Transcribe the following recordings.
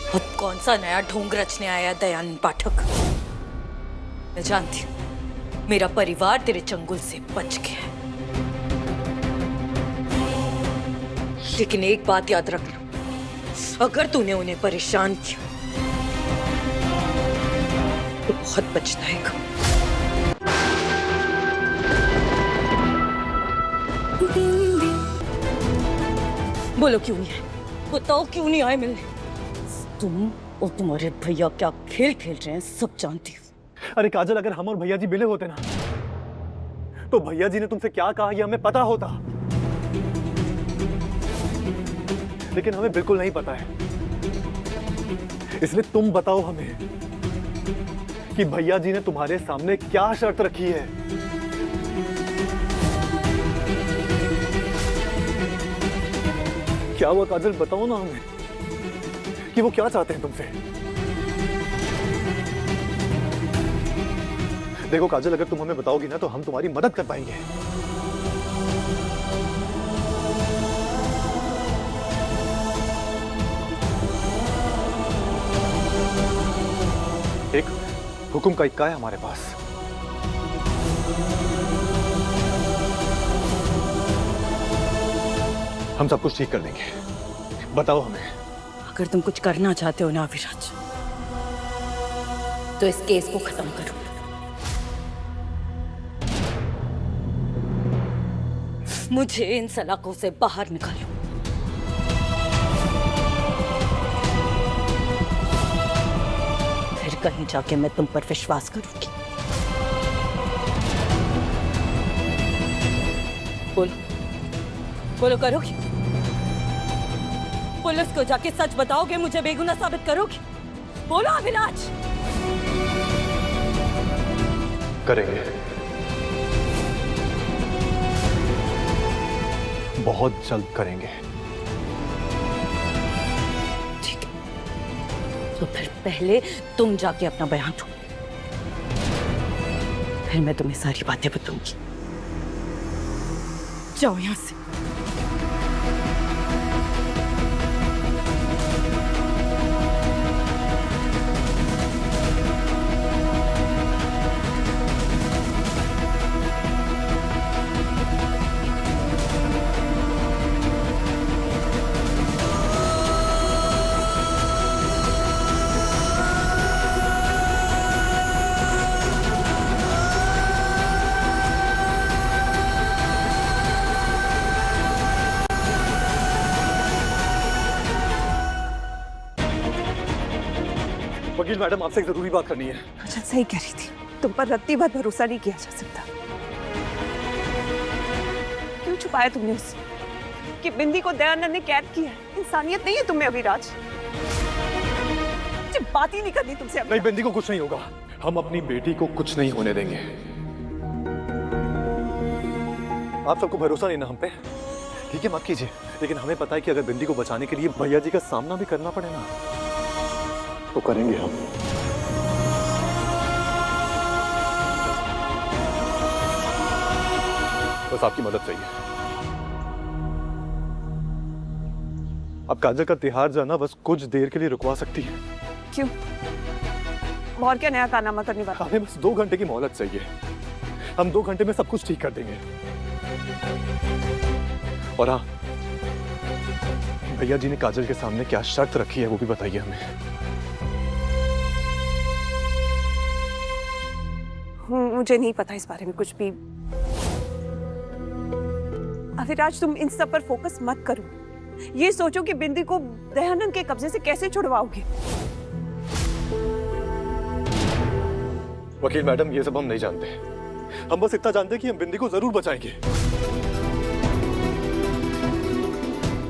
अब कौन सा नया ढोंग रचने आया दयानंद पाठक? मैं जानती हूँ मेरा परिवार तेरे चंगुल से बच गया है, लेकिन एक बात याद रखना, अगर तूने उन्हें परेशान किया तो बहुत पछताएगा। बोलो क्यों नहीं आए? बताओ क्यों नहीं आए मिलने? तुम और तुम्हारे भैया क्या खेल खेल रहे हैं सब जानती हूँ। अरे काजल, अगर हम और भैया जी मिले होते ना तो भैया जी ने तुमसे क्या कहा ये हमें पता होता, लेकिन हमें बिल्कुल नहीं पता है। इसलिए तुम बताओ हमें कि भैया जी ने तुम्हारे सामने क्या शर्त रखी है। क्या हुआ काजल, बताओ ना हमें कि वो क्या चाहते हैं तुमसे। देखो काजल, अगर तुम हमें बताओगी ना तो हम तुम्हारी मदद कर पाएंगे। एक हुक्म का इक्का है हमारे पास। हम सब कुछ ठीक कर देंगे, बताओ हमें। अगर तुम कुछ करना चाहते हो ना अविराज, तो इस केस को खत्म करो। मुझे इन सलाखों से बाहर निकालो। फिर कहीं जाके मैं तुम पर विश्वास करूंगी। बोलो बोलो, करोगी? पुलिस को जाके सच बताओगे, मुझे बेगुनाह साबित करोगी? बोलो अविनाश। करेंगे, बहुत जल्द करेंगे। ठीक है, तो फिर पहले तुम जाके अपना बयान दो, फिर मैं तुम्हें सारी बातें बताऊंगी। जाओ यहां से। वकील मैडम, आपसे एक जरूरी बात करनी है। अच्छा, सही कह रही थी, तुम पर रत्ती भर भरोसा नहीं किया जा सकता। क्यों छुपाया तुमने उससे कि बिंदी को दयानंद ने कैद किया है? इंसानियत नहीं है तुम्हें अविराज? मुझे बात ही नहीं करनी तुमसे। नहीं, बिंदी को कुछ नहीं होगा। हम अपनी बेटी को कुछ नहीं होने देंगे। आप सबको भरोसा नहीं ना हम पे? ठीक है, मत कीजिए, लेकिन हमें पता है कि अगर बिंदी को बचाने के लिए भैया जी का सामना भी करना पड़े ना तो करेंगे हम। बस आपकी मदद चाहिए। अब काजल का तिहाड़ जाना बस कुछ देर के लिए रुकवा सकती है। क्यों? और क्या नया कारनामा करने वाला? हमें बस 2 घंटे की मोहलत चाहिए। हम 2 घंटे में सब कुछ ठीक कर देंगे। और हाँ, भैया जी ने काजल के सामने क्या शर्त रखी है वो भी बताइए हमें। मुझे नहीं पता इस बारे में कुछ भी। अविराज, तुम इन सब पर फोकस मत करो। ये सोचो कि बिंदी को दयानंद के कब्जे से कैसे छुड़वाओगे। वकील मैडम, ये सब हम नहीं जानते। हम बस इतना जानते हैं कि हम बिंदी को जरूर बचाएंगे।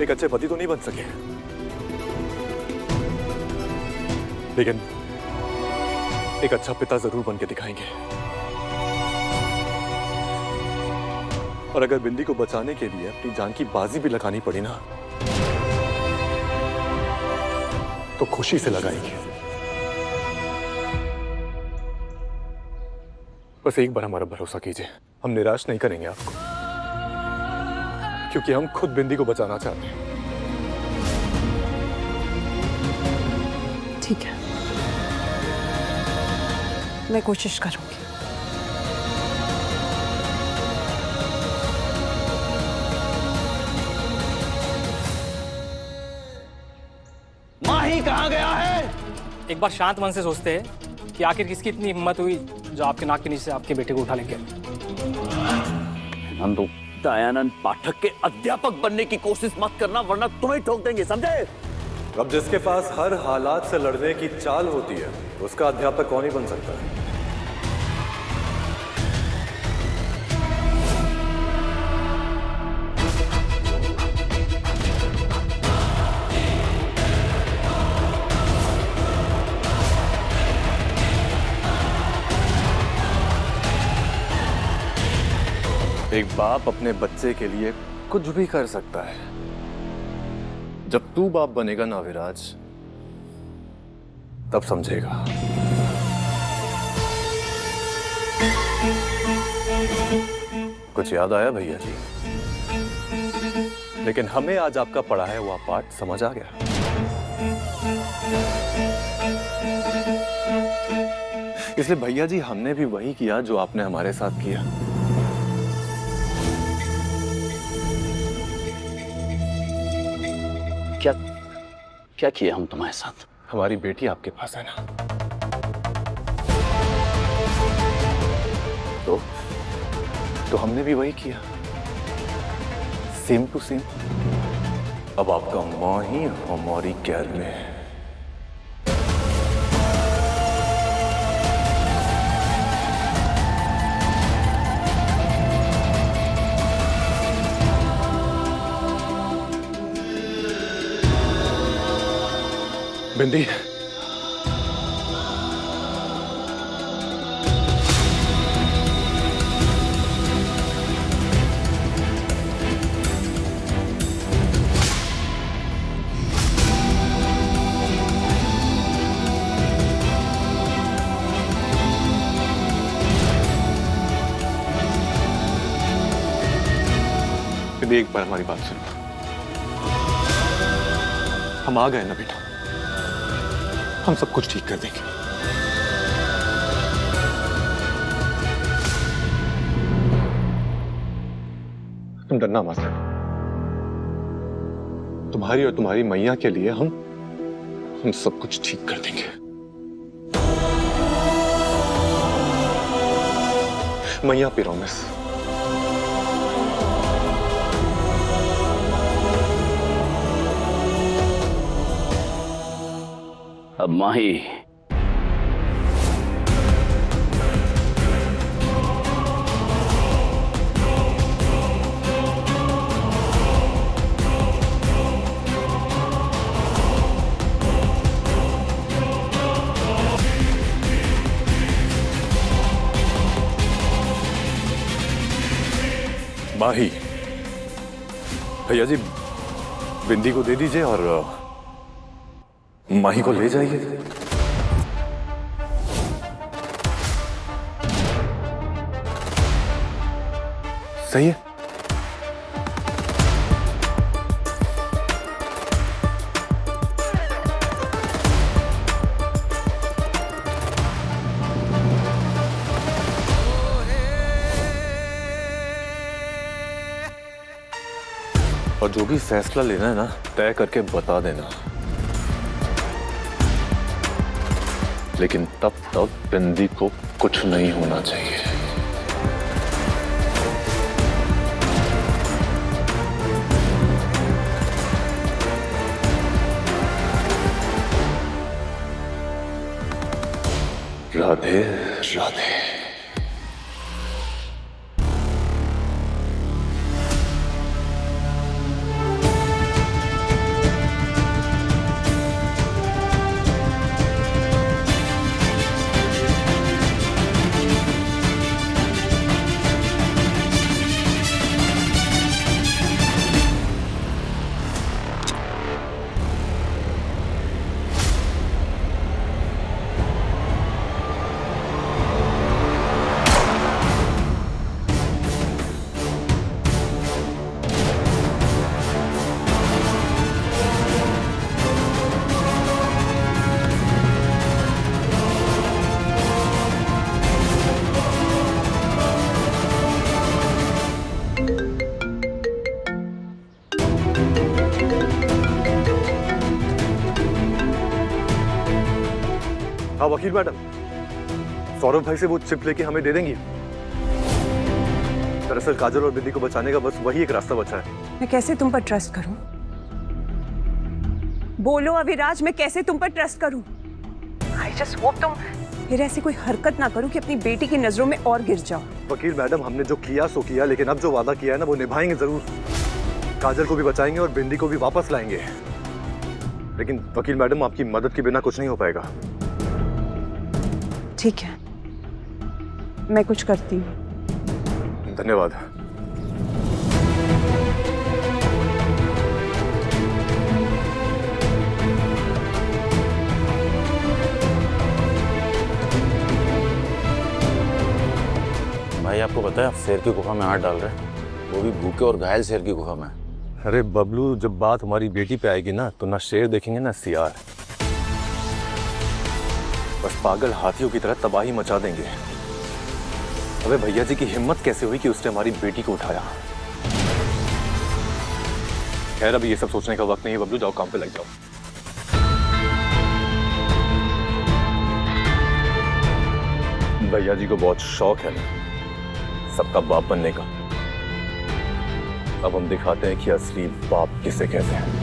एक अच्छे पति तो नहीं बन सके, लेकिन एक अच्छा पिता जरूर बन के दिखाएंगे। और अगर बिंदी को बचाने के लिए अपनी जान की बाजी भी लगानी पड़ी ना तो खुशी से लगाएंगे। बस एक बार हमारा भरोसा कीजिए, हम निराश नहीं करेंगे आपको, क्योंकि हम खुद बिंदी को बचाना चाहते हैं। ठीक है, मैं कोशिश करूंगी। माही कहाँ गया है? एक बार शांत मन से सोचते हैं कि आखिर किसकी इतनी हिम्मत हुई जो आपके नाक के नीचे से आपके बेटे को उठा लेके नंदू, दयानंद पाठक के अध्यापक बनने की कोशिश मत करना, वरना तुम्हें ठोक देंगे, समझे? अब जिसके पास हर हालात से लड़ने की चाल होती है उसका अध्यापक कौन ही बन सकता है। एक बाप अपने बच्चे के लिए कुछ भी कर सकता है। जब तू बाप बनेगा ना विराज, तब समझेगा। कुछ याद आया भैया जी? लेकिन हमें आज आपका पढ़ाया हुआ पाठ समझ आ गया। इसलिए भैया जी हमने भी वही किया जो आपने हमारे साथ किया। क्या किया हम तुम्हारे साथ? हमारी बेटी आपके पास है ना, तो हमने भी वही किया, सेम टू सेम। अब आपका माँ ही हमारी कैद में है। बिंदी, बिंदी एक बार हमारी बात सुनो। हम आ गए ना बेटा, हम सब कुछ ठीक कर देंगे। तुम डरना मत। तुम्हारी और तुम्हारी मैया के लिए हम सब कुछ ठीक कर देंगे। मैया प्रॉमिस। अब माही, माही, भैया जी बिंदी को दे दीजिए और माही को ले जाइए। सही है। और जो भी फैसला लेना है ना, तय करके बता देना। लेकिन तब तक बिंदी को कुछ नहीं होना चाहिए। राधे राधे। हाँ वकील मैडम, सौरभ भाई से वो चिप लेके हमें दे देंगी। दरअसल काजल और बिंदी को बचाने का बस वही एक रास्ता बचा है। मैं कैसे तुम पर ट्रस्ट करूं? बोलो अविराज, मैं कैसे तुम पर ट्रस्ट करूं? आई जस्ट होप तुम फिर ऐसी कोई हरकत ना करो कि अपनी बेटी की नजरों में और गिर जाओ। वकील मैडम, हमने जो किया सो किया, लेकिन अब जो वादा किया है ना वो निभाएंगे जरूर। काजल को भी बचाएंगे और बिंदी को भी वापस लाएंगे। लेकिन वकील मैडम, आपकी मदद के बिना कुछ नहीं हो पाएगा। ठीक है, मैं कुछ करती हूँ। धन्यवाद। भाई आपको पता है आप शेर की गुफा में हाथ डाल रहे हैं, वो भी भूखे और घायल शेर की गुफा में। अरे बबलू, जब बात हमारी बेटी पे आएगी ना तो ना शेर देखेंगे ना सियार, बस पागल हाथियों की तरह तबाही मचा देंगे। अबे भैया जी की हिम्मत कैसे हुई कि उसने हमारी बेटी को उठाया। खैर अभी ये सब सोचने का वक्त नहीं है बबलू, जाओ काम पे लग जाओ। भैया जी को बहुत शौक है ना सबका बाप बनने का। अब हम दिखाते हैं कि असली बाप किसे कहते हैं।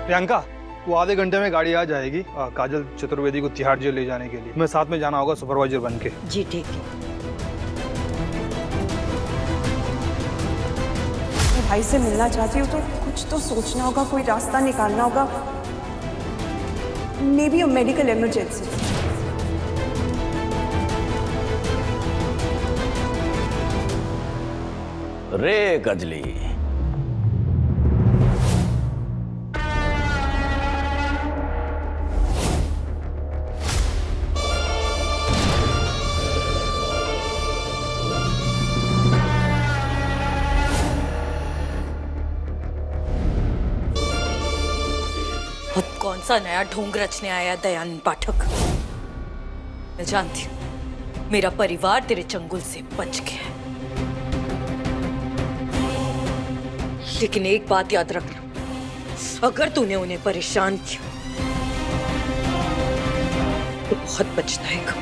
प्रियंका, वो आधे घंटे में गाड़ी आ जाएगी काजल चतुर्वेदी को तिहाड़ जेल ले जाने के लिए। मैं साथ में जाना होगा सुपरवाइजर बन के। जी ठीक है। मैं भाई से मिलना चाहती हूँ तो कुछ तो सोचना होगा, कोई रास्ता निकालना होगा। May be a medical emergency. रे कजली, अब कौन सा नया ढोंग रचने आया दयानंद पाठक? मैं जानती हूँ मेरा परिवार तेरे चंगुल से बच गया है, लेकिन एक बात याद रखना, अगर तूने उन्हें परेशान किया तो बहुत पछताएगा।